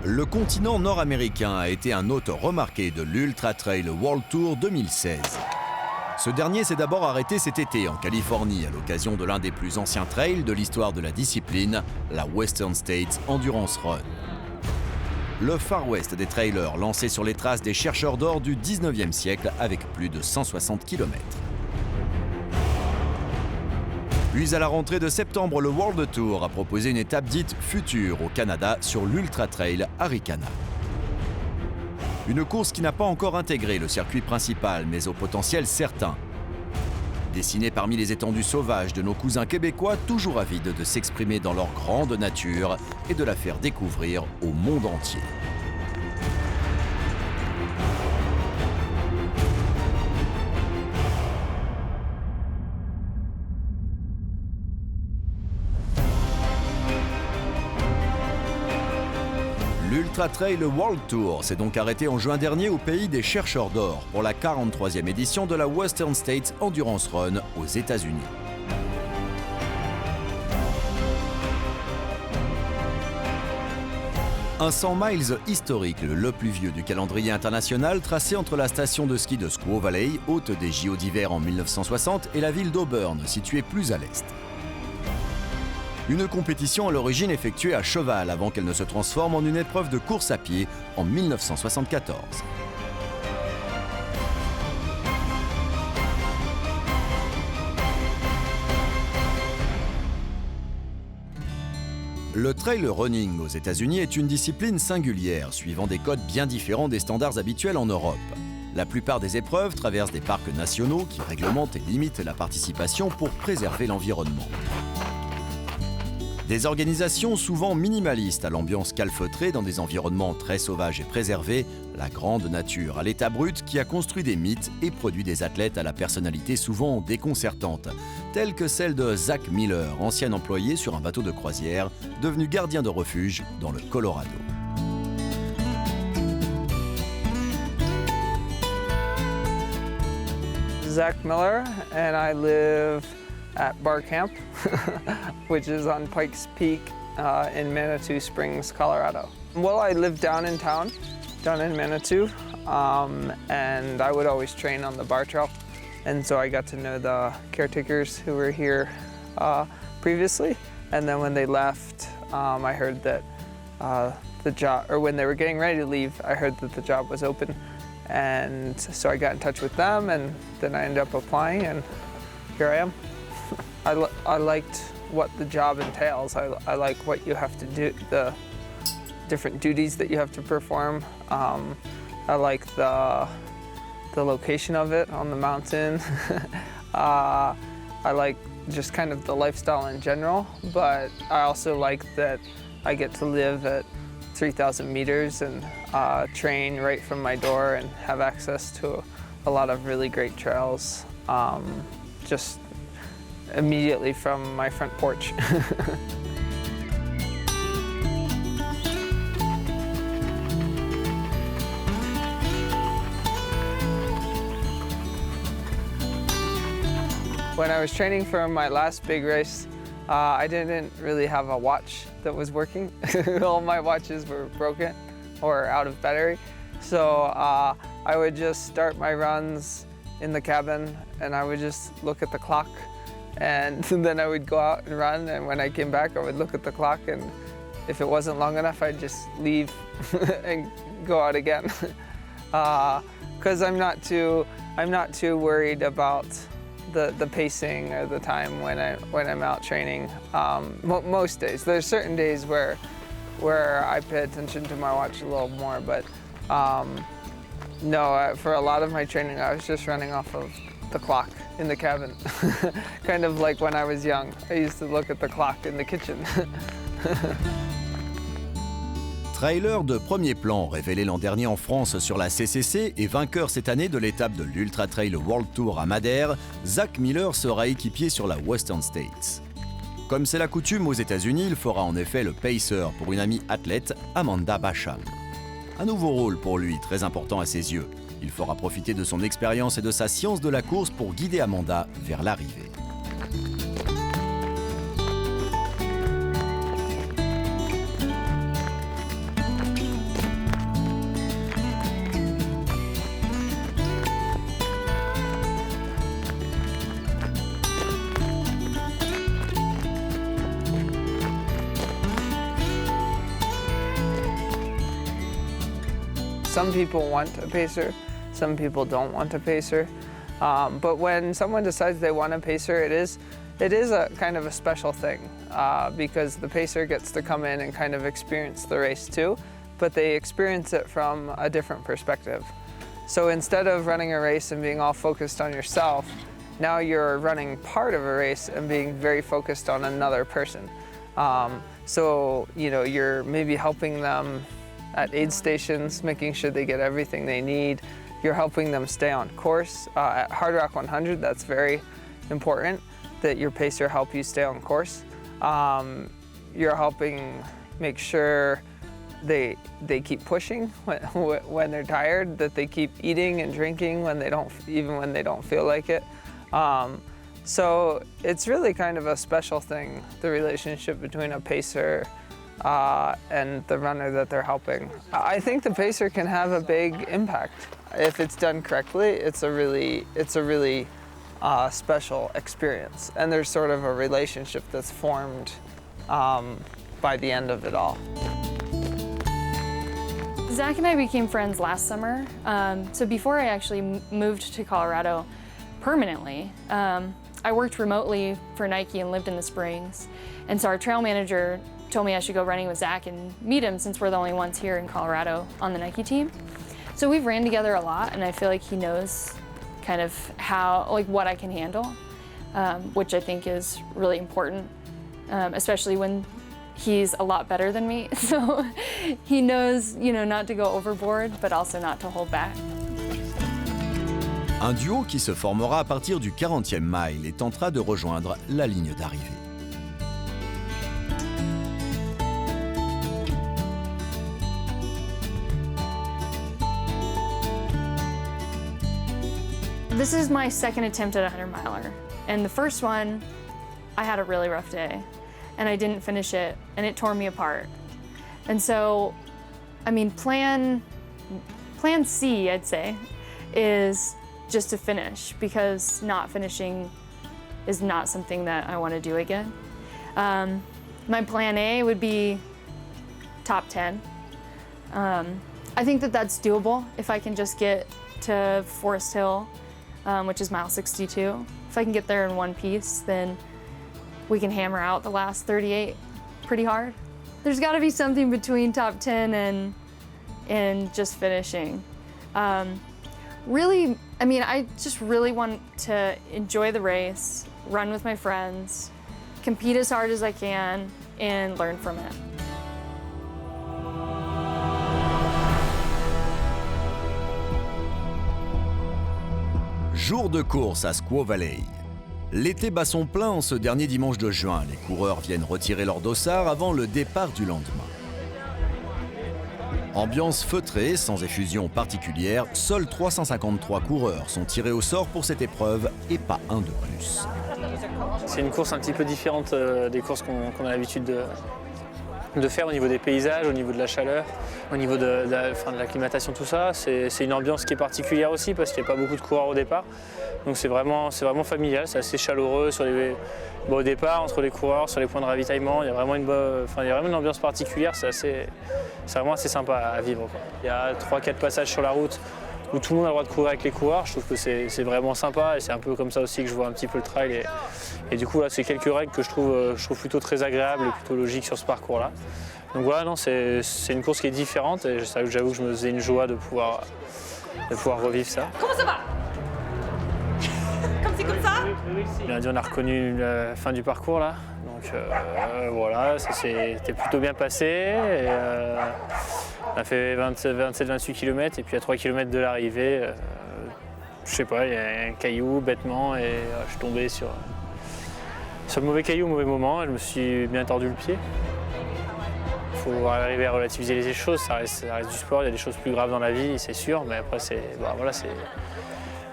Le continent nord-américain a été un hôte remarqué de l'Ultra Trail World Tour 2016. Ce dernier s'est d'abord arrêté cet été en Californie à l'occasion de l'un des plus anciens trails de l'histoire de la discipline, la Western States Endurance Run. Le Far West des trailers lancé sur les traces des chercheurs d'or du 19e siècle avec plus de 160 km. Puis à la rentrée de septembre, le World Tour a proposé une étape dite future au Canada sur l'Ultra Trail Arikana. Une course qui n'a pas encore intégré le circuit principal, mais au potentiel certain. Dessinée parmi les étendues sauvages de nos cousins québécois, toujours avides de s'exprimer dans leur grande nature et de la faire découvrir au monde entier. L'Ultra Trail World Tour s'est donc arrêté en juin dernier au pays des chercheurs d'or pour la 43e édition de la Western States Endurance Run aux États-Unis. Un 100 miles historique, le plus vieux du calendrier international, tracé entre la station de ski de Squaw Valley, hôte des JO d'hiver en 1960, et la ville d'Auburn, située plus à l'est. Une compétition à l'origine effectuée à cheval avant qu'elle ne se transforme en une épreuve de course à pied en 1974. Le trail running aux États-Unis est une discipline singulière, suivant des codes bien différents des standards habituels en Europe. La plupart des épreuves traversent des parcs nationaux qui réglementent et limitent la participation pour préserver l'environnement. Des organisations souvent minimalistes à l'ambiance calfeutrée dans des environnements très sauvages et préservés, la grande nature à l'état brut qui a construit des mythes et produit des athlètes à la personnalité souvent déconcertante, telle que celle de Zach Miller, ancien employé sur un bateau de croisière, devenu gardien de refuge dans le Colorado. Zach Miller, and I live at Bar Camp, which is on Pikes Peak in Manitou Springs, Colorado. Well, I live down in town, down in Manitou, and I would always train on the bar trail. And so I got to know the caretakers who were here previously. And then when they left, I heard that the job, or when they were getting ready to leave, I heard that the job was open. And so I got in touch with them, and then I ended up applying, and here I am. I liked what the job entails. I like what you have to do, the different duties that you have to perform. I like the location of it on the mountain. I like just kind of the lifestyle in general, but I also like that I get to live at 3,000 meters and train right from my door and have access to a lot of really great trails. Just immediately from my front porch. When I was training for my last big race, I didn't really have a watch that was working. All my watches were broken or out of battery. So I would just start my runs in the cabin and I would just look at the clock. And then I would go out and run, and when I came back, I would look at the clock, and if it wasn't long enough, I'd just leave and go out again. Because I'm not too worried about the pacing or the time when I'm out training. Most days, there's certain days where I pay attention to my watch a little more, but no, for a lot of my training, I was just running off of the clock in the cabin. Kind of like when I was young. I used to look at the clock in the kitchen. Trailer de premier plan, révélé l'an dernier en France sur la CCC et vainqueur cette année de l'étape de l'Ultra Trail World Tour à Madère, Zach Miller sera équipier sur la Western States. Comme c'est la coutume aux États-Unis, il fera en effet le pacer pour une amie athlète, Amanda Basham. Un nouveau rôle pour lui, très important à ses yeux. Il fera profiter de son expérience et de sa science de la course pour guider Amanda vers l'arrivée. Some people want a pacer, some people don't want a pacer. But when someone decides they want a pacer, it is a kind of a special thing because the pacer gets to come in and kind of experience the race too, but they experience it from a different perspective. So instead of running a race and being all focused on yourself, now you're running part of a race and being very focused on another person. So, you know, you're maybe helping them at aid stations, making sure they get everything they need. You're helping them stay on course. At Hard Rock 100, that's very important, that your pacer help you stay on course. You're helping make sure they keep pushing when they're tired, that they keep eating and drinking even when they don't feel like it. So it's really kind of a special thing, the relationship between a pacer and the runner that they're helping. I think the pacer can have a big impact. If it's done correctly, it's a really special experience. And there's sort of a relationship that's formed by the end of it all. Zach and I became friends last summer. So before I actually moved to Colorado permanently, I worked remotely for Nike and lived in the Springs. And so our trail manager told me I should go running with Zach and meet him since we're the only ones here in Colorado on the Nike team. So we've ran together a lot, and I feel like he knows kind of what I can handle, which I think is really important, especially when he's a lot better than me. So he knows, not to go overboard, but also not to hold back. Un duo qui se formera à partir du 40e mile et tentera de rejoindre la ligne d'arrivée. This is my second attempt at a 100-miler. And the first one, I had a really rough day. And I didn't finish it, and it tore me apart. And so, plan C, I'd say, is just to finish, because not finishing is not something that I want to do again. My plan A would be top 10. I think that that's doable if I can just get to Forest Hill, which is mile 62. If I can get there in one piece, then we can hammer out the last 38 pretty hard. There's got to be something between top 10 and just finishing. Really, I just really want to enjoy the race, run with my friends, compete as hard as I can, and learn from it. Jour de course à Squaw Valley. L'été bat son plein en ce dernier dimanche de juin. Les coureurs viennent retirer leur dossard avant le départ du lendemain. Ambiance feutrée, sans effusion particulière, seuls 353 coureurs sont tirés au sort pour cette épreuve et pas un de plus. C'est une course un petit peu différente des courses qu'on a l'habitude de faire au niveau des paysages, au niveau de la chaleur, au niveau de l'acclimatation, tout ça. C'est une ambiance qui est particulière aussi parce qu'il n'y a pas beaucoup de coureurs au départ. Donc c'est vraiment familial, c'est assez chaleureux au départ, entre les coureurs, sur les points de ravitaillement. Il y a vraiment une ambiance particulière, c'est vraiment assez sympa à vivre, quoi. Il y a 3-4 passages sur la route où tout le monde a le droit de courir avec les coureurs. Je trouve que c'est vraiment sympa et c'est un peu comme ça aussi que je vois un petit peu le trail. Et du coup, là, c'est quelques règles que je trouve plutôt très agréables et plutôt logiques sur ce parcours-là. Donc voilà, non, c'est une course qui est différente et j'avoue que je me faisais une joie de pouvoir revivre ça. Comment ça va? Comme c'est comme ça? Lundi, on a reconnu la fin du parcours là. Donc voilà, ça s'était plutôt bien passé. Et, on a fait 27-28 km et puis à 3 km de l'arrivée, je sais pas, il y a un caillou bêtement et je suis tombé sur le mauvais caillou au mauvais moment et je me suis bien tordu le pied. Il faut arriver à relativiser les choses, ça reste du sport, il y a des choses plus graves dans la vie, c'est sûr, mais après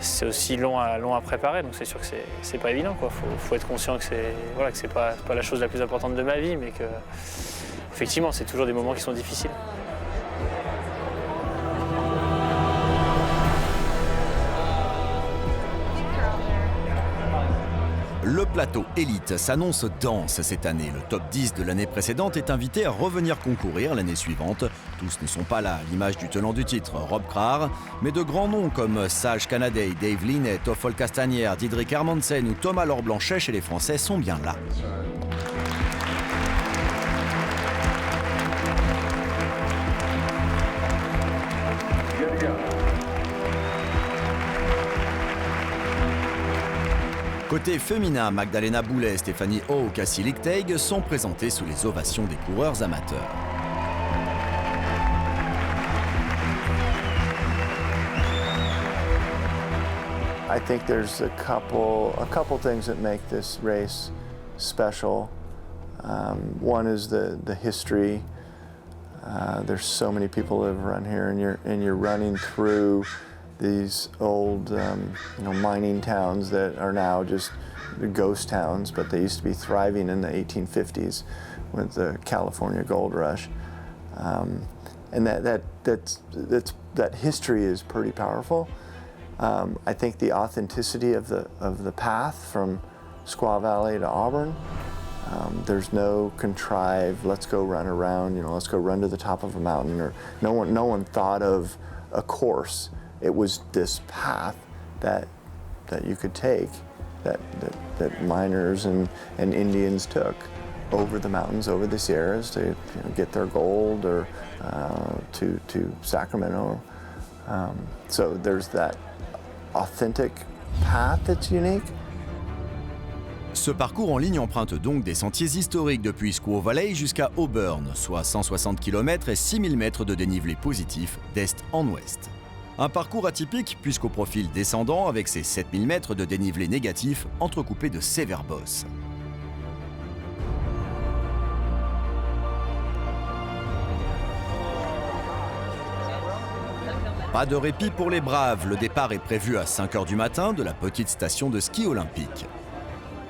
c'est aussi long à préparer, donc c'est sûr que c'est pas évident, quoi. Faut être conscient que c'est pas la chose la plus importante de ma vie, mais que effectivement c'est toujours des moments qui sont difficiles. Le plateau élite s'annonce dense cette année. Le top 10 de l'année précédente est invité à revenir concourir l'année suivante. Tous ne sont pas là, à l'image du tenant du titre, Rob Krahn, mais de grands noms comme Sage Canaday, Dave Linnet, Toffol Castanière, Diederik Hermansen ou Thomas Laure-Blanchet chez les Français sont bien là. Côté féminin, Magdalena Boulet, Stéphanie Haug, Cassie Lichtenstein sont présentés sous les ovations des coureurs amateurs. I think there's a couple things that make this race special. One is the history. There's so many people that have run here, and you're running through these old, mining towns that are now just ghost towns, but they used to be thriving in the 1850s with the California gold rush, and that history is pretty powerful. I think the authenticity of the path from Squaw Valley to Auburn. There's no contrived, let's go run around, let's go run to the top of a mountain, or no one thought of a course. It was this path that you could take, that miners and Indians took over the mountains, over the Sierras to get their gold, or to Sacramento. So there's that authentic path that's unique. Ce parcours en ligne emprunte donc des sentiers historiques depuis Squaw Valley jusqu'à Auburn, soit 160 km et 6000 mètres de dénivelé positif d'est en ouest. Un parcours atypique puisqu'au profil descendant avec ses 7000 mètres de dénivelé négatif entrecoupés de sévères bosses. Pas de répit pour les braves, le départ est prévu à 5 h du matin de la petite station de ski olympique.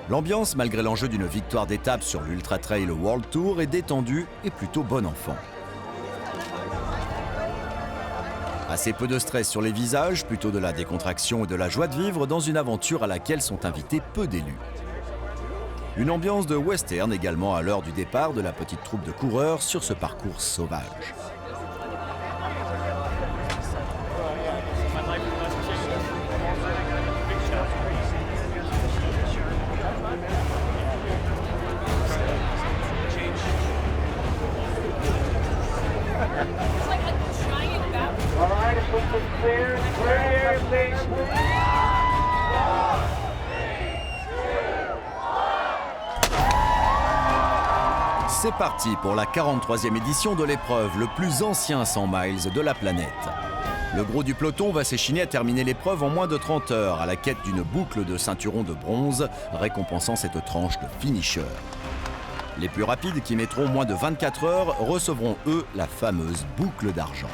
L'ambiance, malgré l'enjeu d'une victoire d'étape sur l'Ultra Trail World Tour, est détendue et plutôt bon enfant. Assez peu de stress sur les visages, plutôt de la décontraction et de la joie de vivre dans une aventure à laquelle sont invités peu d'élus. Une ambiance de western également à l'heure du départ de la petite troupe de coureurs sur ce parcours sauvage. C'est parti pour la 43e édition de l'épreuve, le plus ancien 100 miles de la planète. Le gros du peloton va s'échiner à terminer l'épreuve en moins de 30 heures, à la quête d'une boucle de ceinturon de bronze, récompensant cette tranche de finisher. Les plus rapides, qui mettront moins de 24 heures, recevront eux la fameuse boucle d'argent.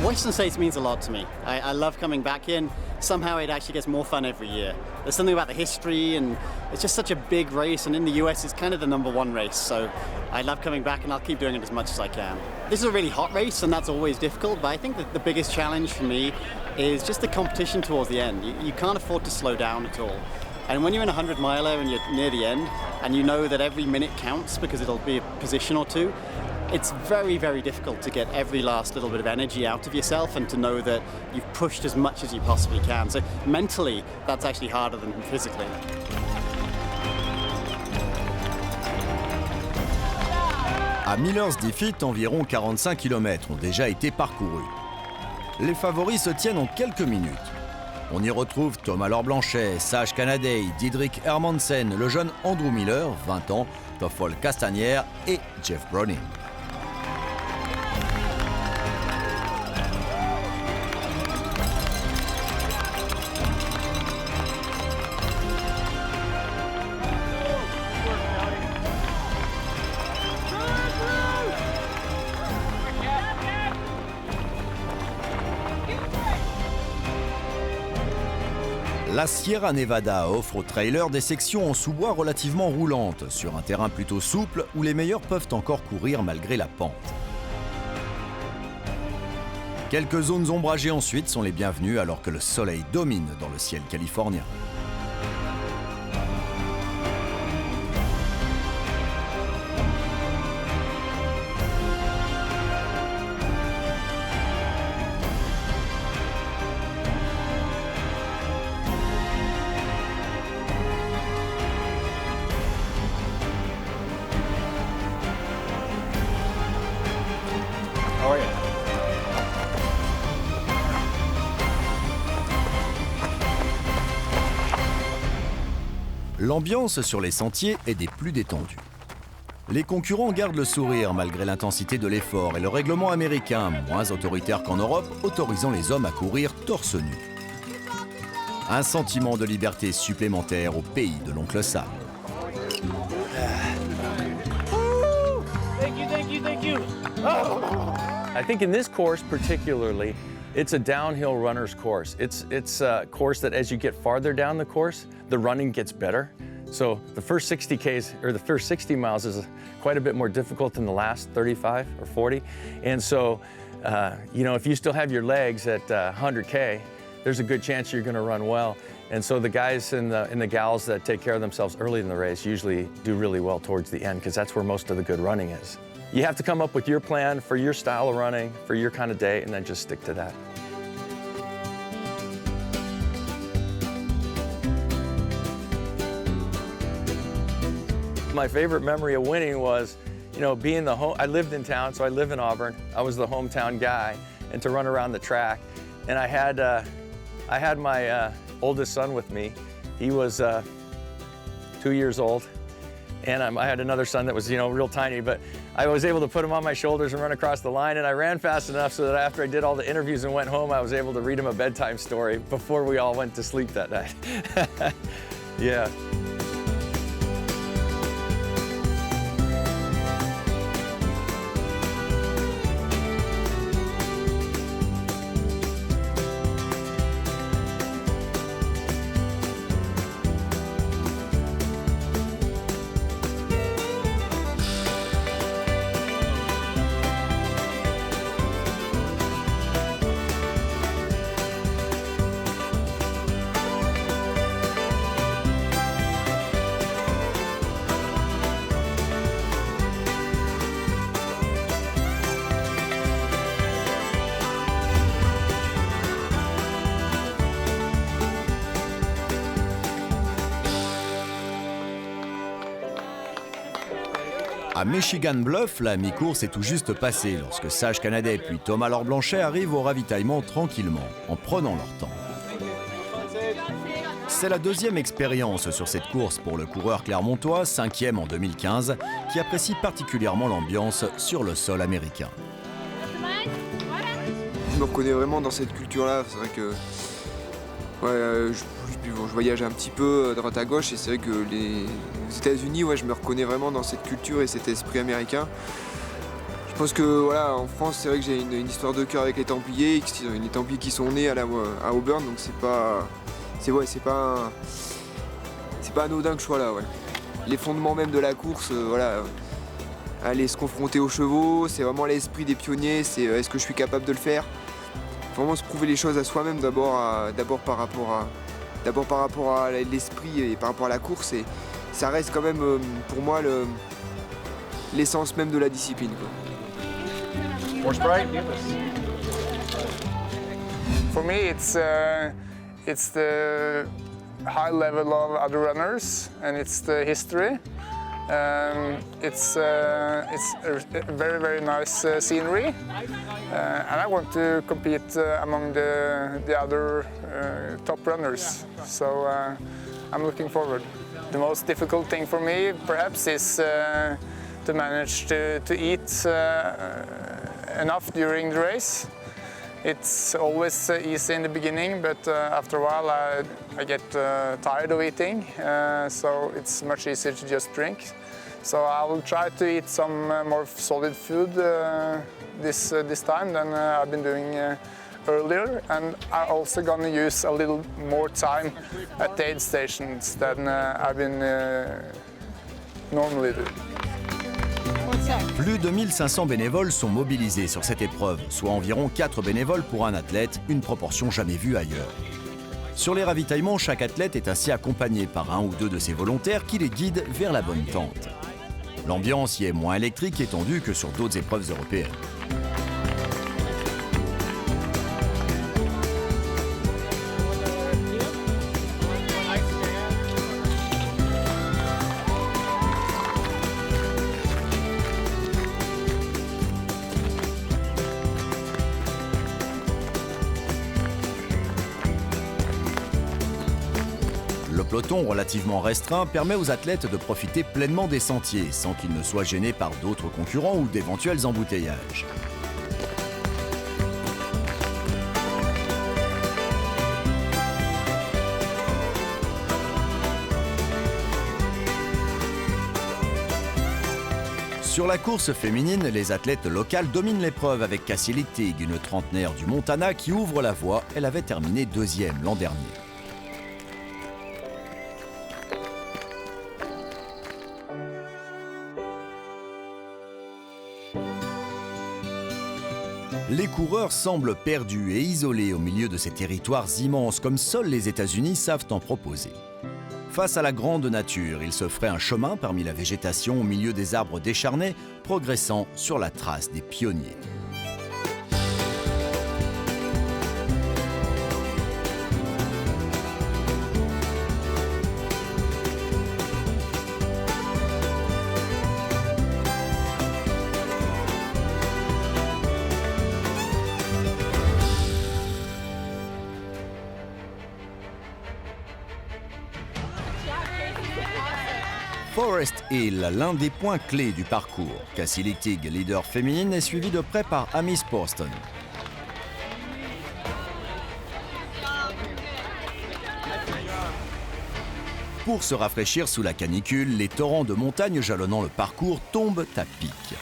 Western States means a lot to me. I love coming back in. Somehow it actually gets more fun every year. There's something about the history, and it's just such a big race, and in the US it's kind of the #1 race, so I love coming back and I'll keep doing it as much as I can. This is a really hot race, and that's always difficult, but I think that the biggest challenge for me is just the competition towards the end. You can't afford to slow down at all. And when you're in a 100-miler and you're near the end, and you know that every minute counts because it'll be a position or two, it's very, very difficult to get every last little bit of energy out of yourself and to know that you've pushed as much as you possibly can. So mentally, that's actually harder than physically. À Miller's Defeat, environ 45 km ont déjà été parcourus. Les favoris se tiennent en quelques minutes. On y retrouve Thomas Laure-Blanchet, Sage Canaday, Diederik Hermansen, le jeune Andrew Miller, 20 ans, Toffol Castanière et Jeff Browning. La Sierra Nevada offre aux trailers des sections en sous-bois relativement roulantes, sur un terrain plutôt souple où les meilleurs peuvent encore courir malgré la pente. Quelques zones ombragées ensuite sont les bienvenues alors que le soleil domine dans le ciel californien. L'ambiance sur les sentiers est des plus détendues. Les concurrents gardent le sourire malgré l'intensité de l'effort et le règlement américain, moins autoritaire qu'en Europe, autorisant les hommes à courir torse nu. Un sentiment de liberté supplémentaire au pays de l'oncle Sam. Thank you. I think in this course particularly, it's a downhill runner's course. It's a course that as you get farther down the course, the running gets better. So the first 60 Ks, or the first 60 miles is quite a bit more difficult than the last 35 or 40. And so, you know, if you still have your legs at 100K, there's a good chance you're gonna run well. And so the guys and the gals that take care of themselves early in the race usually do really well towards the end, because that's where most of the good running is. You have to come up with your plan for your style of running, for your kind of day, and then just stick to that. My favorite memory of winning was, you know, being I lived in town, so I live in Auburn. I was the hometown guy, and to run around the track. And I had my oldest son with me. He was 2 years old, and I had another son that was, you know, real tiny, but I was able to put him on my shoulders and run across the line, and I ran fast enough so that after I did all the interviews and went home, I was able to read him a bedtime story before we all went to sleep that night. Yeah. À Michigan Bluff, la mi-course est tout juste passée lorsque Sage Canaday puis Thomas Laure-Blanchet arrivent au ravitaillement tranquillement, en prenant leur temps. C'est la deuxième expérience sur cette course pour le coureur clermontois, 5e en 2015, qui apprécie particulièrement l'ambiance sur le sol américain. Je me reconnais vraiment dans cette culture-là. C'est vrai que je voyage un petit peu à droite à gauche et c'est vrai que les États-Unis, je me reconnais vraiment dans cette culture et cet esprit américain. Je pense que voilà, en France, c'est vrai que j'ai une histoire de cœur avec les Templiers qui sont nés à Auburn, donc c'est pas anodin que je sois là. Ouais. Les fondements même de la course, aller se confronter aux chevaux, c'est vraiment l'esprit des pionniers, c'est est-ce que je suis capable de le faire. Vraiment se prouver les choses à soi-même d'abord par rapport à l'esprit et par rapport à la course, et ça reste quand même pour moi l'essence même de la discipline, quoi. For me, it's the high level of other runners, and it's the history. It's a very, very nice scenery, and I want to compete among the other top runners, so I'm looking forward. The most difficult thing for me, perhaps, is to manage to eat enough during the race. It's always easy in the beginning, but after a while I get tired of eating, so it's much easier to just drink. So I will try to eat some more solid food this time than I've been doing earlier, and I'm also gonna use a little more time at the aid stations than I've been normally doing. Plus de 1500 bénévoles sont mobilisés sur cette épreuve, soit environ 4 bénévoles pour un athlète, une proportion jamais vue ailleurs. Sur les ravitaillements, chaque athlète est ainsi accompagné par un ou deux de ses volontaires qui les guident vers la bonne tente. L'ambiance y est moins électrique et tendue que sur d'autres épreuves européennes. Le peloton relativement restreint permet aux athlètes de profiter pleinement des sentiers sans qu'ils ne soient gênés par d'autres concurrents ou d'éventuels embouteillages. Sur la course féminine, les athlètes locales dominent l'épreuve avec Cassie Littig, une trentenaire du Montana qui ouvre la voie. Elle avait terminé deuxième l'an dernier. Les coureurs semblent perdus et isolés au milieu de ces territoires immenses, comme seuls les États-Unis savent en proposer. Face à la grande nature, ils se feraient un chemin parmi la végétation au milieu des arbres décharnés, progressant sur la trace des pionniers. Forest Hill, l'un des points clés du parcours. Cassie Littig, leader féminine, est suivie de près par Amy Sporston. Pour se rafraîchir sous la canicule, les torrents de montagne jalonnant le parcours tombent à pic.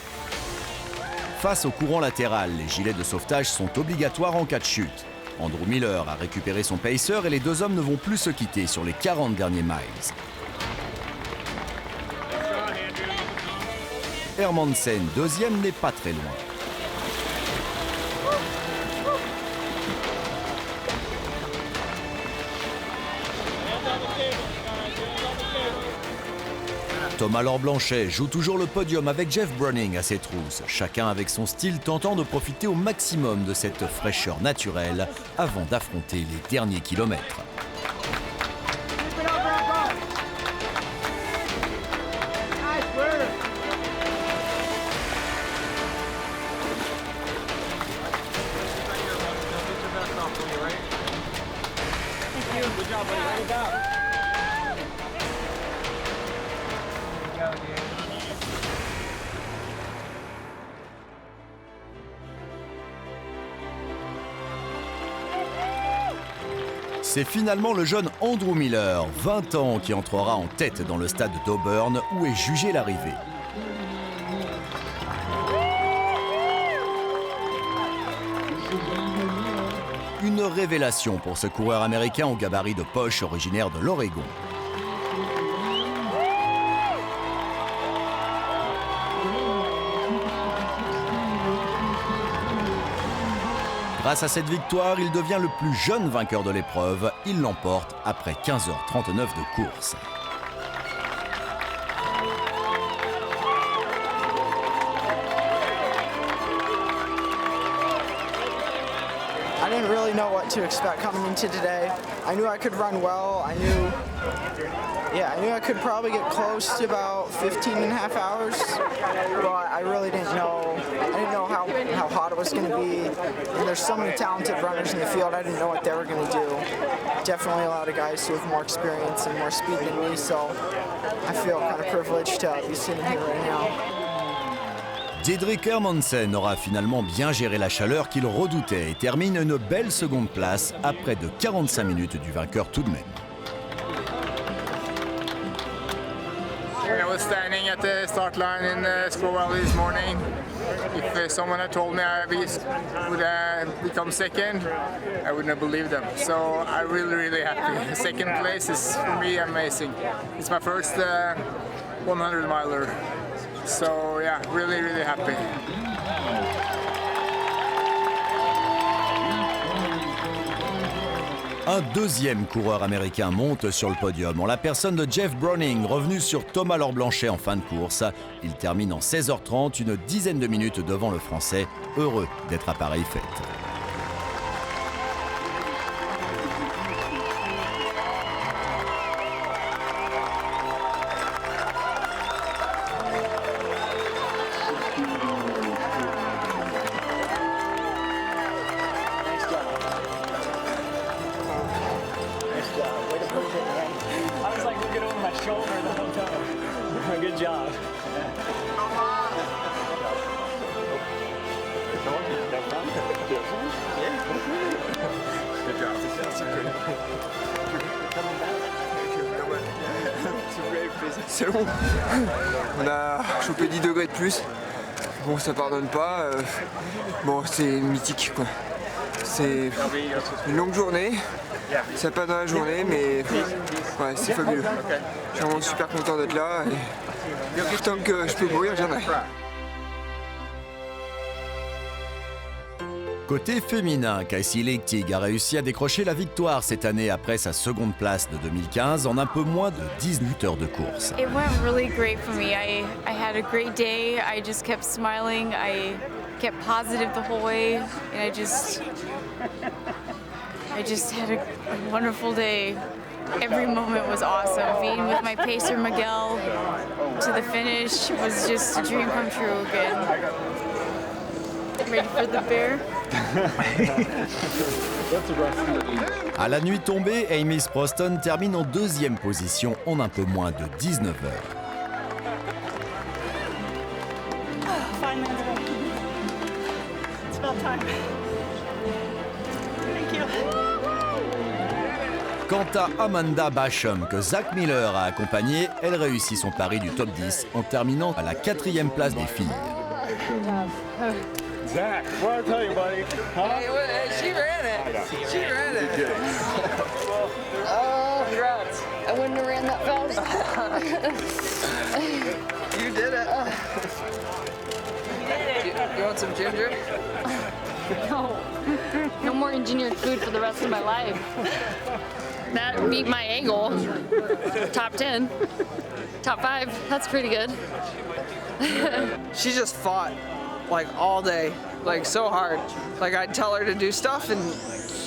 Face au courant latéral, les gilets de sauvetage sont obligatoires en cas de chute. Andrew Miller a récupéré son pacer et les deux hommes ne vont plus se quitter sur les 40 derniers miles. Hermansen, deuxième, n'est pas très loin. Thomas Laure-Blanchet joue toujours le podium avec Jeff Browning à ses trousses, chacun avec son style tentant de profiter au maximum de cette fraîcheur naturelle avant d'affronter les derniers kilomètres. C'est finalement le jeune Andrew Miller, 20 ans, qui entrera en tête dans le stade d'Auburn où est jugée l'arrivée. Une révélation pour ce coureur américain au gabarit de poche originaire de l'Oregon. Grâce à cette victoire, il devient le plus jeune vainqueur de l'épreuve. Il l'emporte après 15h39 de course. I didn't really know what to expect coming into today. I knew I could run well. I knew I could probably get close to about 15 and a half hours, but I really didn't know. I didn't know how hot it was going to be. And there's so many talented runners in the field. I didn't know what they were going to do. Definitely a lot of guys who have more experience and more speed than me, so I feel kind of privileged to be sitting here right now. Didrik Hermansen aura finalement bien géré la chaleur qu'il redoutait et termine une belle seconde place à près de 45 minutes du vainqueur tout de même. I was standing at the start line in Squaw Valley this morning. If someone had told me I would become second, I wouldn't have believed them. So I'm really, really happy. Second place is for me amazing. It's my first 100 miler. So yeah, really, really happy. Un deuxième coureur américain monte sur le podium en la personne de Jeff Browning, revenu sur Thomas Laure-Blanchet en fin de course. Il termine en 16h30, une dizaine de minutes devant le Français, heureux d'être à pareille fête. I was like looking over my shoulder the whole time. Good job. C'est long. On a chopé 10 degrés de plus. Bon, ça pardonne pas. Bon, c'est mythique, quoi. C'est une longue journée. Ça passe dans la journée, mais ouais, c'est fabuleux. Je suis vraiment super content d'être là. Et tant que je peux mourir, j'en ai. Côté féminin, Casey Lichtig a réussi à décrocher la victoire cette année après sa seconde place de 2015 en un peu moins de 18 heures de course. It went really great for me. I had a great day. I just kept smiling. I kept positive the whole way, and I just had a wonderful day. Every moment was awesome. Being with my pacer Miguel to the finish was just a dream come true again. Ready for the bear? À la nuit tombée, Amy Sproston termine en deuxième position en un peu moins de 19 heures. Finally. It's about time. Thank you. Quant à Amanda Basham, que Zach Miller a accompagnée, elle réussit son pari du top 10 en terminant à la 4e place des filles. Zach, what I tell you, buddy? Huh? Hey, she ran it. She ran it. Oh, congrats. I wouldn't have ran that fast. You did it. You want some ginger? No. No more engineered food for the rest of my life. That beat my A goal. Top 10. Top 5. That's pretty good. She just fought like all day, like so hard. Like I'd tell her to do stuff and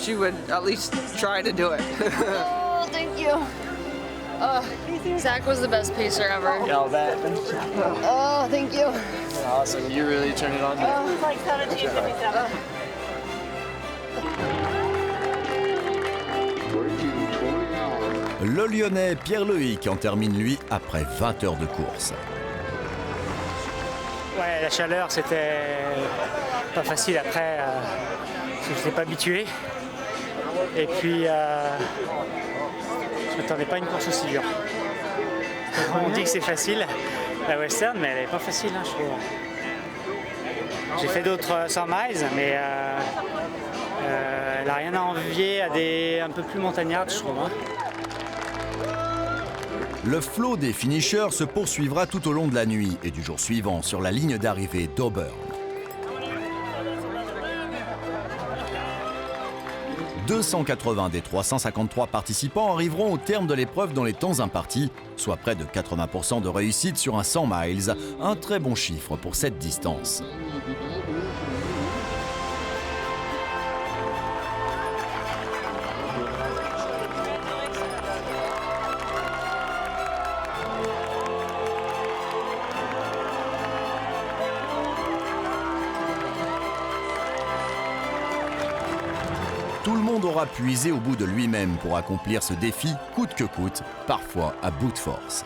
she would at least try to do it. Oh, thank you. Zach was the best pacer ever. Y'all bet. Oh, thank you. Awesome. You really turned it on. Like 17:57. Le Lyonnais Pierre-Loïc en termine lui après 20 heures de course. Ouais, la chaleur, c'était pas facile après, parce que je n'étais pas habitué. Et puis, je m'attendais pas à une course aussi dure. On dit que c'est facile, la Western, mais elle n'est pas facile, hein, je trouve. J'ai fait d'autres 100 miles, mais elle n'a rien à envier à des un peu plus montagnardes, je trouve. Hein. Le flot des finishers se poursuivra tout au long de la nuit et du jour suivant sur la ligne d'arrivée d'Auburn. 280 des 353 participants arriveront au terme de l'épreuve dans les temps impartis, soit près de 80% de réussite sur un 100 miles, un très bon chiffre pour cette distance. Tout le monde aura puisé au bout de lui-même pour accomplir ce défi coûte que coûte, parfois à bout de force.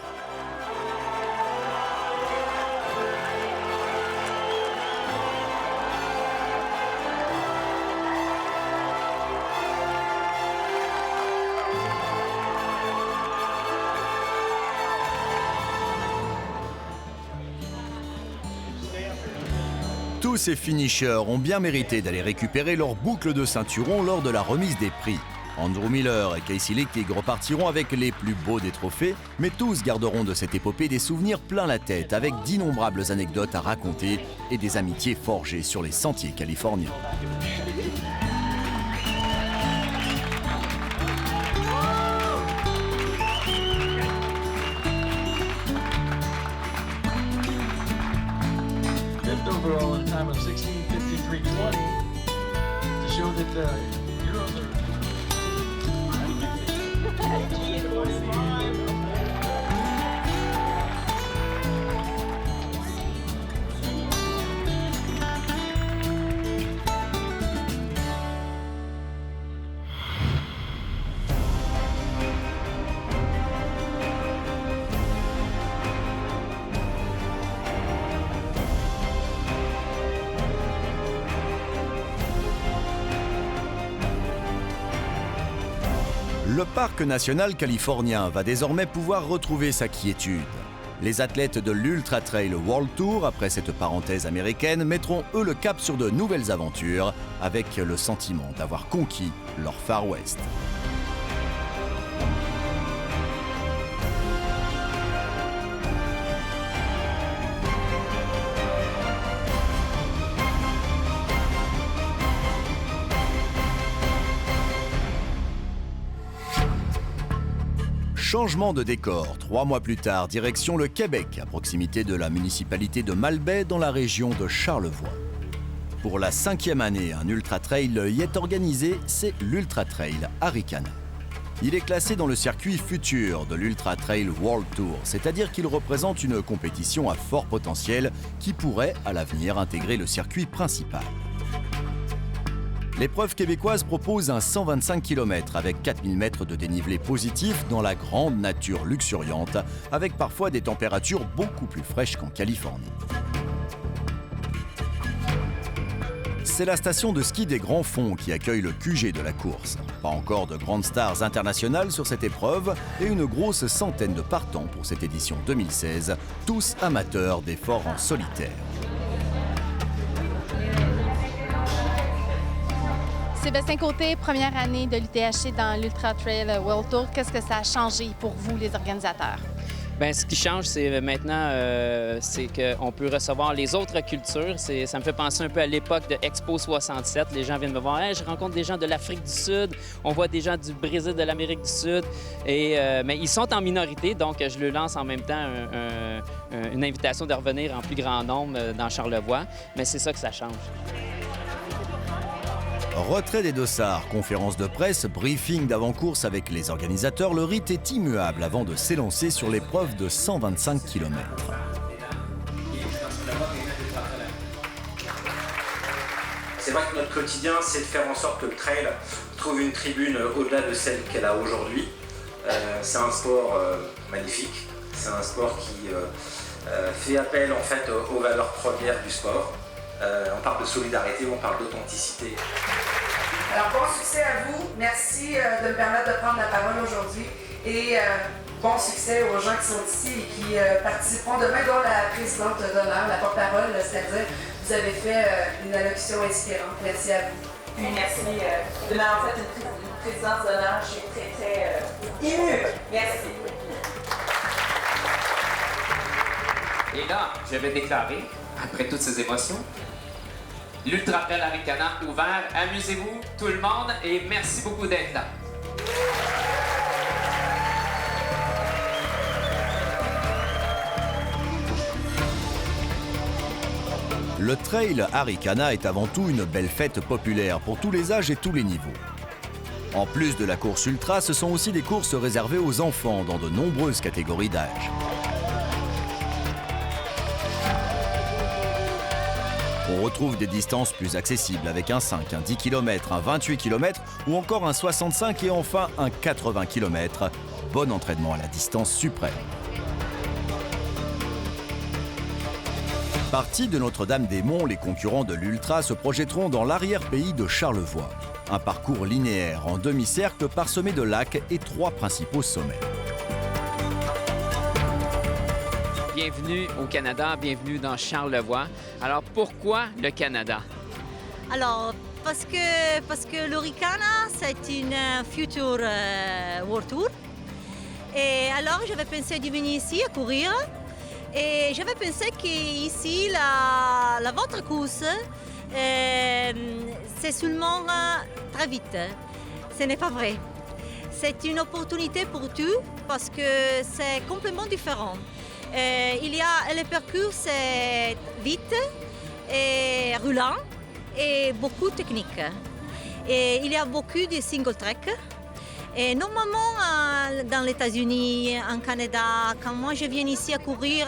Tous ces finishers ont bien mérité d'aller récupérer leur boucle de ceinturon lors de la remise des prix. Andrew Miller et Casey Lichtig repartiront avec les plus beaux des trophées, mais tous garderont de cette épopée des souvenirs plein la tête, avec d'innombrables anecdotes à raconter et des amitiés forgées sur les sentiers californiens. Overall in a time of 16:53.20 to show that the Euros are. Le parc national californien va désormais pouvoir retrouver sa quiétude. Les athlètes de l'Ultra Trail World Tour, après cette parenthèse américaine, mettront eux le cap sur de nouvelles aventures avec le sentiment d'avoir conquis leur Far West. Changement de décor, 3 mois plus tard, direction le Québec, à proximité de la municipalité de Malbaie, dans la région de Charlevoix. Pour la 5e année, un ultra-trail y est organisé, c'est l'Ultra Trail Arikana. Il est classé dans le circuit futur de l'Ultra Trail World Tour, c'est-à-dire qu'il représente une compétition à fort potentiel qui pourrait, à l'avenir, intégrer le circuit principal. L'épreuve québécoise propose un 125 km avec 4000 mètres de dénivelé positif dans la grande nature luxuriante, avec parfois des températures beaucoup plus fraîches qu'en Californie. C'est la station de ski des Grands Fonds qui accueille le QG de la course. Pas encore de grandes stars internationales sur cette épreuve et une grosse centaine de partants pour cette édition 2016, tous amateurs d'efforts en solitaire. Sébastien Côté, première année de l'UTHC dans l'Ultra Trail World Tour. Qu'est-ce que ça a changé pour vous, les organisateurs? Bien, ce qui change, c'est maintenant c'est qu'on peut recevoir les autres cultures. Ça me fait penser un peu à l'époque de Expo 67. Les gens viennent me voir, hey, je rencontre des gens de l'Afrique du Sud, on voit des gens du Brésil, de l'Amérique du Sud. Mais ils sont en minorité, donc je leur lance en même temps une invitation de revenir en plus grand nombre dans Charlevoix. Mais c'est ça que ça change. Retrait des dossards, conférence de presse, briefing d'avant-course avec les organisateurs, le rite est immuable avant de s'élancer sur l'épreuve de 125 km. C'est vrai que notre quotidien, c'est de faire en sorte que le trail trouve une tribune au-delà de celle qu'elle a aujourd'hui. C'est un sport magnifique, c'est un sport qui fait appel en fait aux valeurs premières du sport. On parle de solidarité, on parle d'authenticité. Alors bon succès à vous, merci de me permettre de prendre la parole aujourd'hui et bon succès aux gens qui sont ici et qui participeront demain, dont la présidente d'honneur, la porte-parole, c'est-à-dire vous avez fait une allocution inspirante. Merci à vous. Puis merci de m'avoir fait une présidence d'honneur, je suis très émue. Merci. Et là, je vais déclarer, après toutes ces émotions, l'Ultra Trail Arikana ouvert. Amusez-vous tout le monde et merci beaucoup d'être là. Le Trail Arikana est avant tout une belle fête populaire pour tous les âges et tous les niveaux. En plus de la course ultra, ce sont aussi des courses réservées aux enfants dans de nombreuses catégories d'âge. On retrouve des distances plus accessibles avec un 5, un 10 km, un 28 km ou encore un 65 et enfin un 80 km. Bon entraînement à la distance suprême. Partis de Notre-Dame-des-Monts, les concurrents de l'Ultra se projetteront dans l'arrière-pays de Charlevoix. Un parcours linéaire en demi-cercle parsemé de lacs et 3 principaux sommets. Bienvenue au Canada, bienvenue dans Charlevoix. Alors pourquoi le Canada? Alors, parce que l'Arikana, c'est une future World Tour. Et alors, j'avais pensé de venir ici à courir. Et j'avais pensé qu'ici, la votre course, c'est seulement très vite. Ce n'est pas vrai. C'est une opportunité pour tout parce que c'est complètement différent. Le parcours, c'est vite et roulant et beaucoup technique. Et il y a beaucoup de single track. Et normalement, dans les États-Unis, en Canada, quand moi je viens ici à courir,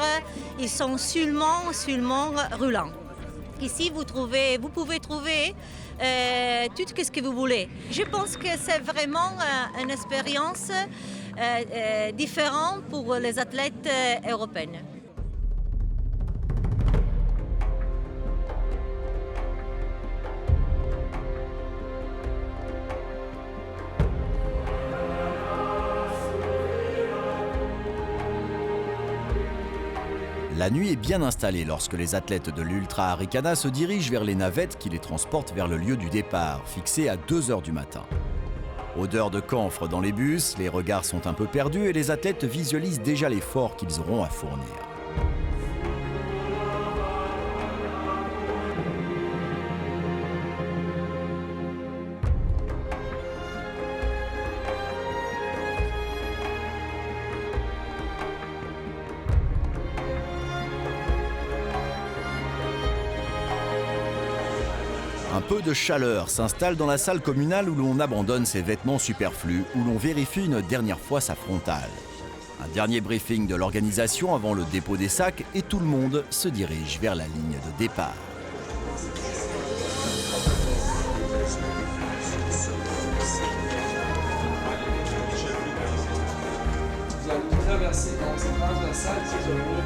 ils sont seulement roulants. Ici, vous pouvez trouver tout ce que vous voulez. Je pense que c'est vraiment une expérience différente pour les athlètes européens. La nuit est bien installée lorsque les athlètes de l'Ultra Arikana se dirigent vers les navettes qui les transportent vers le lieu du départ, fixé à 2 h du matin. Odeur de camphre dans les bus, les regards sont un peu perdus et les athlètes visualisent déjà l'effort qu'ils auront à fournir. Un peu de chaleur s'installe dans la salle communale où l'on abandonne ses vêtements superflus, où l'on vérifie une dernière fois sa frontale. Un dernier briefing de l'organisation avant le dépôt des sacs et tout le monde se dirige vers la ligne de départ. Vous allez traverser dans cette transversale qui se roule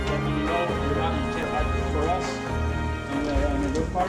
comme you know, you're not you can't ride for us on the go part.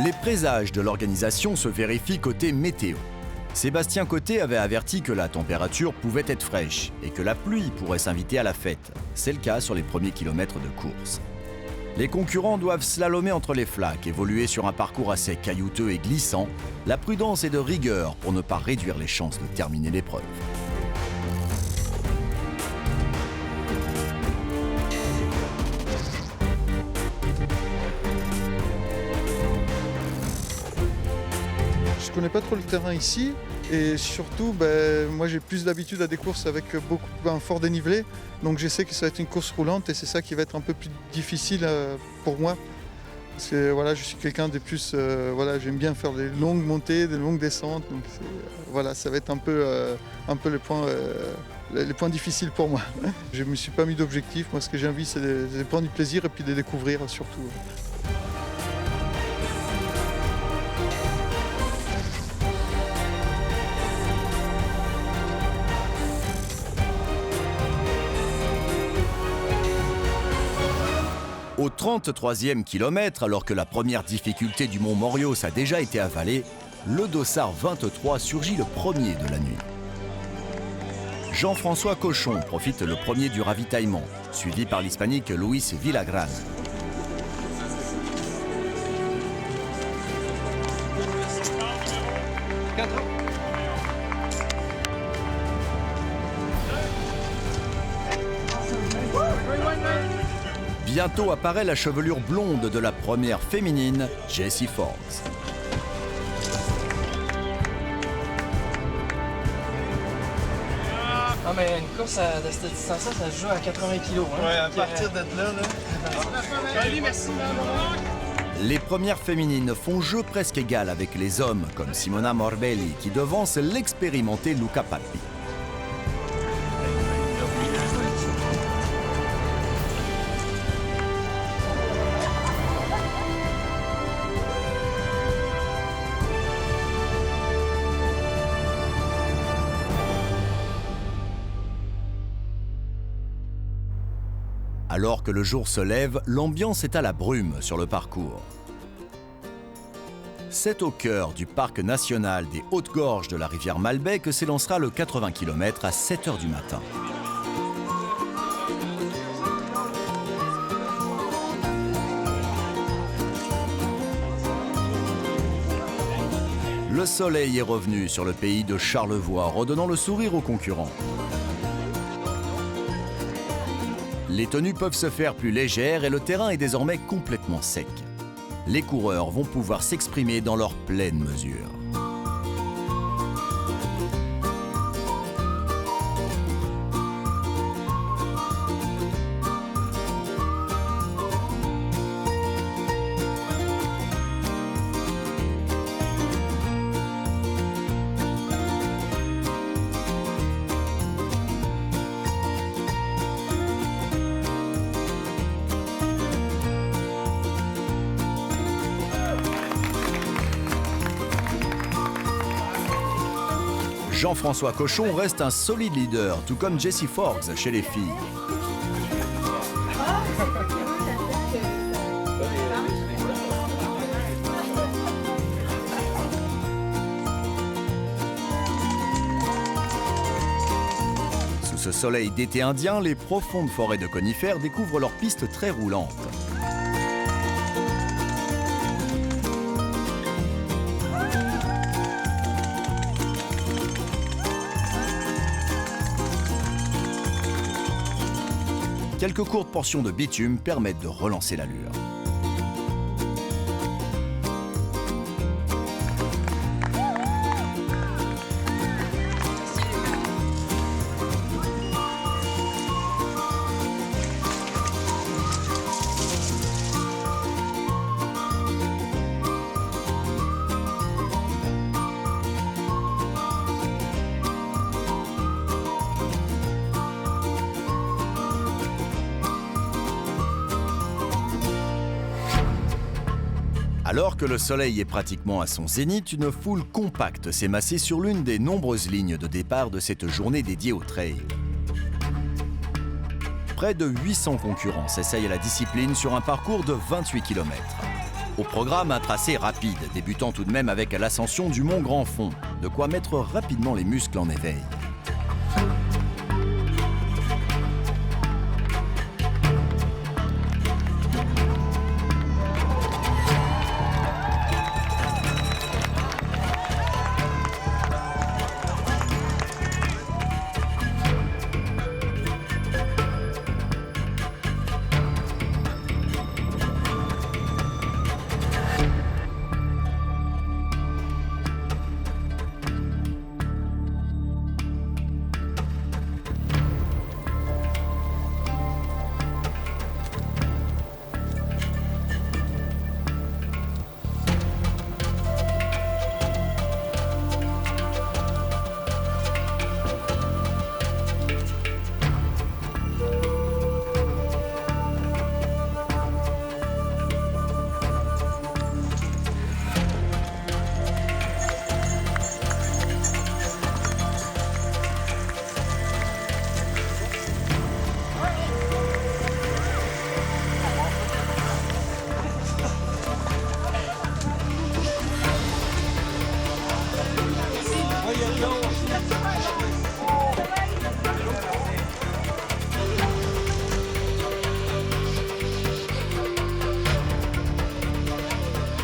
Les présages de l'organisation se vérifient côté météo. Sébastien Côté avait averti que la température pouvait être fraîche et que la pluie pourrait s'inviter à la fête. C'est le cas sur les premiers kilomètres de course. Les concurrents doivent slalomer entre les flaques, évoluer sur un parcours assez caillouteux et glissant. La prudence est de rigueur pour ne pas réduire les chances de terminer l'épreuve. Je connais pas trop le terrain ici et surtout moi j'ai plus d'habitude à des courses avec un fort dénivelé, donc je sais que ça va être une course roulante et c'est ça qui va être un peu plus difficile pour moi parce que voilà, je suis quelqu'un de plus j'aime bien faire des longues montées, des longues descentes, donc ça va être un peu les points difficiles pour moi. Je me suis pas mis d'objectif, moi ce que j'ai envie c'est de prendre du plaisir et puis de découvrir surtout. Au 33e kilomètre, alors que la première difficulté du mont Morios a déjà été avalée, le dossard 23 surgit le premier de la nuit. Jean-François Cochon profite le premier du ravitaillement, suivi par l'hispanique Luis Villagran. Bientôt apparaît la chevelure blonde de la première féminine, Jessie Forbes. Ah mais une course de cette distance-là, ça se joue à 80 kg. Hein? Ouais, à partir d'être là. Salut, merci. Les premières féminines font jeu presque égal avec les hommes, comme Simona Morbidelli, qui devance l'expérimenté Luca Pappi. Alors que le jour se lève, l'ambiance est à la brume sur le parcours. C'est au cœur du parc national des Hautes-Gorges de la rivière Malbaie que s'élancera le 80 km à 7 h du matin. Le soleil est revenu sur le pays de Charlevoix, redonnant le sourire aux concurrents. Les tenues peuvent se faire plus légères et le terrain est désormais complètement sec. Les coureurs vont pouvoir s'exprimer dans leur pleine mesure. Jean-François Cochon reste un solide leader, tout comme Jessie Forbes chez les filles. Sous ce soleil d'été indien, les profondes forêts de conifères découvrent leurs pistes très roulantes. Quelques courtes portions de bitume permettent de relancer l'allure. Alors que le soleil est pratiquement à son zénith, une foule compacte s'est massée sur l'une des nombreuses lignes de départ de cette journée dédiée au trail. Près de 800 concurrents s'essayent à la discipline sur un parcours de 28 km. Au programme, un tracé rapide, débutant tout de même avec l'ascension du mont Grand Fond, de quoi mettre rapidement les muscles en éveil.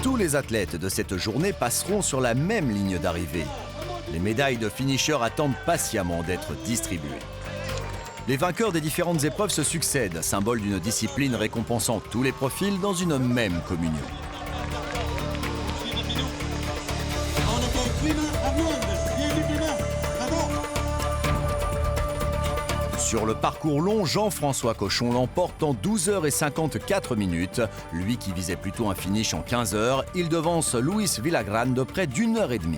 Tous les athlètes de cette journée passeront sur la même ligne d'arrivée. Les médailles de finishers attendent patiemment d'être distribuées. Les vainqueurs des différentes épreuves se succèdent, symbole d'une discipline récompensant tous les profils dans une même communion. Sur le parcours long, Jean-François Cochon l'emporte en 12h54 minutes. Lui qui visait plutôt un finish en 15h, il devance Luis Villagrán de près d'1h30.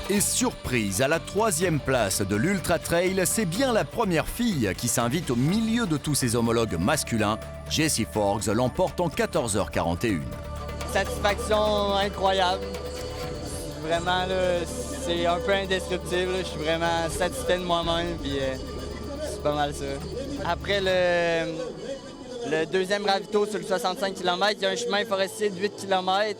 Et surprise, à la 3e place de l'Ultra Trail, c'est bien la première fille qui s'invite au milieu de tous ses homologues masculins. Jessie Forbes l'emporte en 14h41. Satisfaction incroyable. Vraiment, c'est un peu indescriptible. Je suis vraiment satisfait de moi-même, puis c'est pas mal ça. Après le deuxième ravito sur le 65 km, il y a un chemin forestier de 8 km.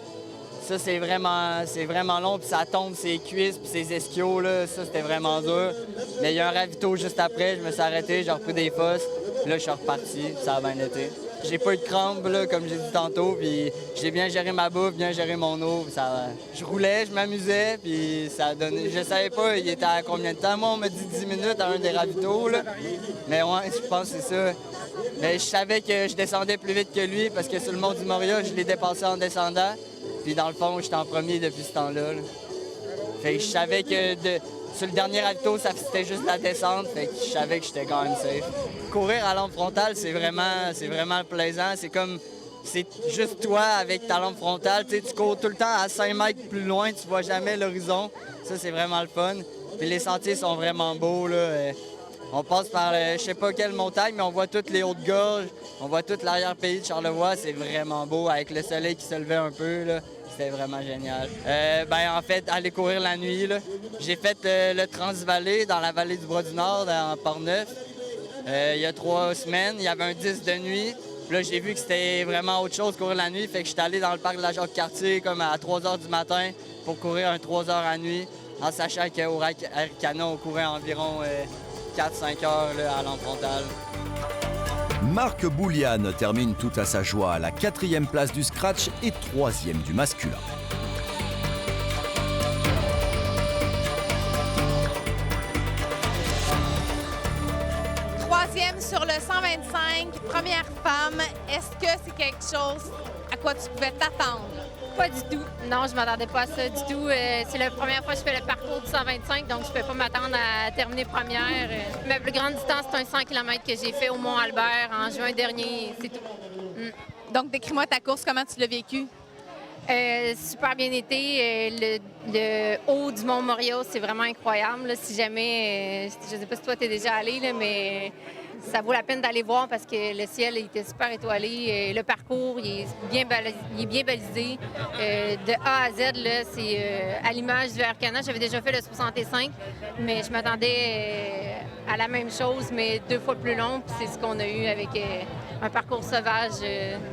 Ça, c'est vraiment long, puis ça tombe ses cuisses puis ses ischios, là. Ça, c'était vraiment dur. Mais il y a un ravito juste après, je me suis arrêté, j'ai repris des fosses. Puis là, je suis reparti, ça a bien été. J'ai pas eu de crampes, là, comme j'ai dit tantôt, puis j'ai bien géré ma bouffe, bien géré mon eau. Je roulais, je m'amusais, puis ça a donné... Je savais pas, il était à combien de temps. Moi, on m'a dit 10 minutes à un des ravitaux, là. Mais ouais, je pense que c'est ça. Mais je savais que je descendais plus vite que lui, parce que sur le mont du Moria, je l'ai dépassé en descendant. Puis dans le fond, j'étais en premier depuis ce temps-là. Là. Fait que je savais que sur le dernier ravito, c'était juste la descente. Fait que je savais que j'étais quand même safe. Courir à lampe frontale, c'est vraiment plaisant. C'est juste toi avec ta lampe frontale. Tu cours tout le temps à 5 mètres plus loin, tu vois jamais l'horizon. Ça, c'est vraiment le fun. Puis les sentiers sont vraiment beaux, là. On passe par, je sais pas quelle montagne, mais on voit toutes les hautes gorges, on voit tout l'arrière-pays de Charlevoix. C'est vraiment beau, avec le soleil qui se levait un peu, là. C'était vraiment génial. En fait, aller courir la nuit, là. J'ai fait le Transvallée dans la vallée du Bras-du-Nord, en Port-Neuf. Il y a 3 semaines, il y avait un 10 de nuit. Puis là, j'ai vu que c'était vraiment autre chose courir la nuit. Fait que j'étais allé dans le parc de la Jacques-Cartier comme à 3 h du matin pour courir un 3 h à nuit, en sachant qu'au Arikana, on courait environ 4-5 heures là, à lampe frontale. Marc Bouliane termine tout à sa joie à la 4e place du scratch et 3e du masculin. Troisième sur le 125, première femme. Est-ce que c'est quelque chose à quoi tu pouvais t'attendre? Pas du tout. Non, je m'attendais pas à ça du tout. C'est la première fois que je fais le parcours du 125, donc je ne peux pas m'attendre à terminer première. Ma plus grande distance, c'est un 100 km que j'ai fait au Mont-Albert en juin dernier, c'est tout. Donc, décris-moi ta course, comment tu l'as vécue? Super bien été. Le haut du Mont Moria, c'est vraiment incroyable. Là. Si jamais, je ne sais pas si toi, tu es déjà allé, là, mais ça vaut la peine d'aller voir parce que le ciel il était super étoilé. Le parcours, il est bien balisé. De A à Z, là, c'est à l'image du Arikana. J'avais déjà fait le 65, mais je m'attendais à la même chose, mais 2 fois plus long. Puis c'est ce qu'on a eu avec un parcours sauvage.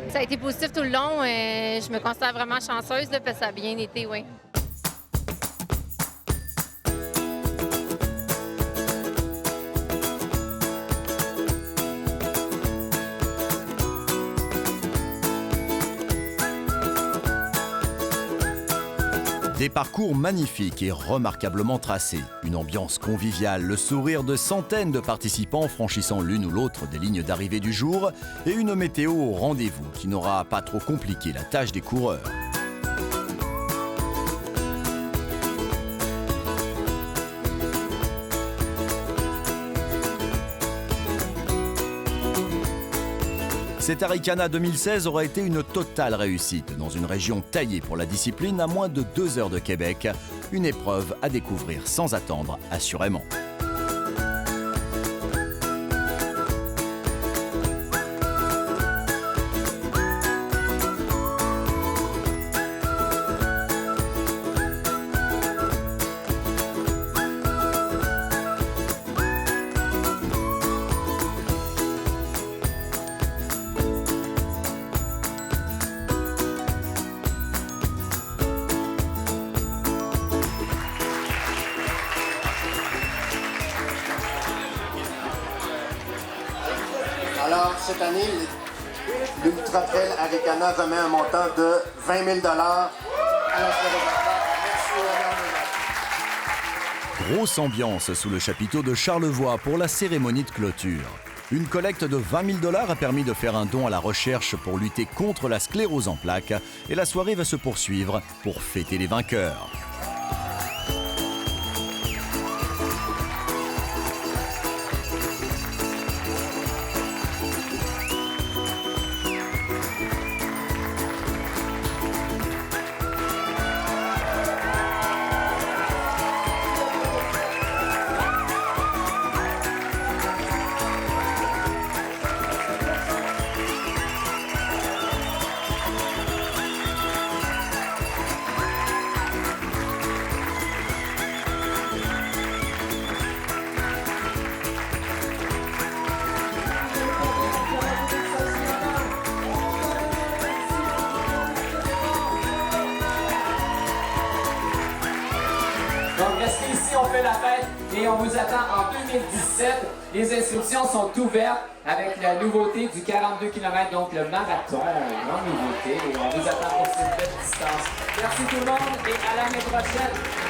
Ça a été positif tout le long. Je me considère vraiment chanceuse là, parce que ça a bien été, oui. Des parcours magnifiques et remarquablement tracés, une ambiance conviviale, le sourire de centaines de participants franchissant l'une ou l'autre des lignes d'arrivée du jour et une météo au rendez-vous qui n'aura pas trop compliqué la tâche des coureurs. Cet Arikana 2016 aura été une totale réussite dans une région taillée pour la discipline à moins de 2 heures de Québec. Une épreuve à découvrir sans attendre, assurément. Alors, cette année, l'Ultra Trail Arikana remet un montant de 20 000 $ à notre Merci. Grosse ambiance sous le chapiteau de Charlevoix pour la cérémonie de clôture. Une collecte de 20 000 $ a permis de faire un don à la recherche pour lutter contre la sclérose en plaques et la soirée va se poursuivre pour fêter les vainqueurs. la fête et on vous attend en 2017. Les inscriptions sont ouvertes avec la nouveauté du 42 km, donc le marathon, grande nouveauté. Et on vous attend pour cette belle distance. Merci tout le monde et à l'année prochaine.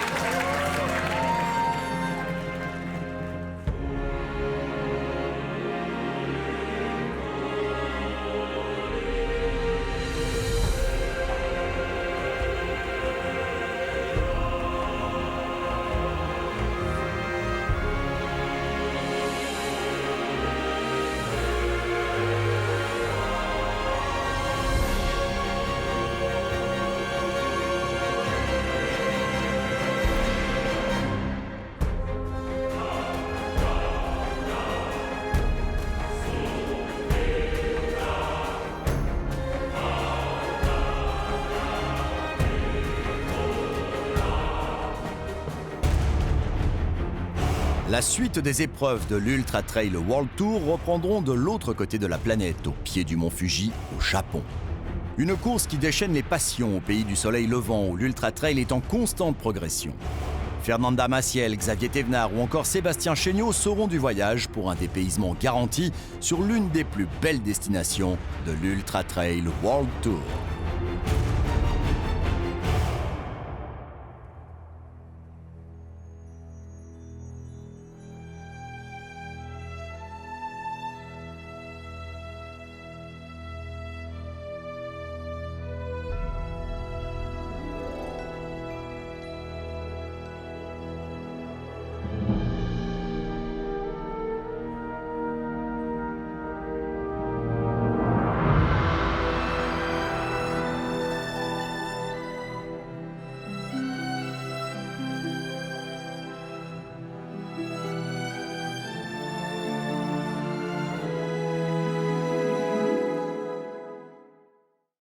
La suite des épreuves de l'Ultra Trail World Tour reprendront de l'autre côté de la planète, au pied du mont Fuji, au Japon. Une course qui déchaîne les passions au pays du soleil levant, où l'Ultra Trail est en constante progression. Fernanda Maciel, Xavier Thévenard ou encore Sébastien Chéniaud seront du voyage pour un dépaysement garanti sur l'une des plus belles destinations de l'Ultra Trail World Tour.